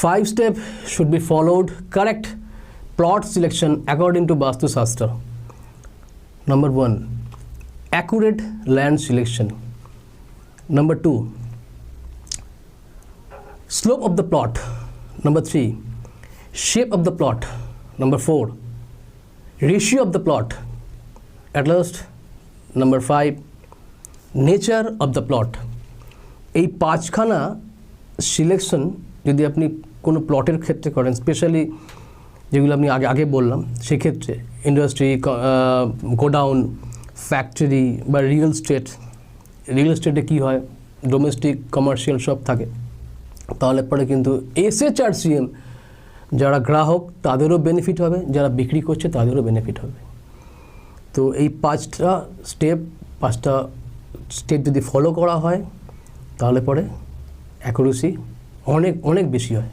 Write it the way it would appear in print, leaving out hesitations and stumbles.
5 steps should be followed. Correct plot selection according to Vastu Shastra. Number 1, accurate land selection. Number 2, slope of the plot. Number 3, shape of the plot. Number 4, ratio of the plot. At last, number 5, nature of the plot. এই পাঁচখানা selection যদি আপনি কোনো প্লটের ক্ষেত্রে করেন, specially যেগুলো আমি আগে বললাম, সেক্ষেত্রে ইন্ডাস্ট্রি, গোডাউন, ফ্যাক্টরি বা রিয়েল এস্টেটে কী হয়, ডোমেস্টিক কমার্শিয়াল সব থাকে, তাহলে পরে কিন্তু SHRCM যারা গ্রাহক তাদেরও বেনিফিট হবে, যারা বিক্রি করছে তাদেরও বেনিফিট হবে। তো এই পাঁচটা স্টেপ যদি ফলো করা হয় তাহলে পরে অ্যাকুরেসি অনেক বেশি হয়।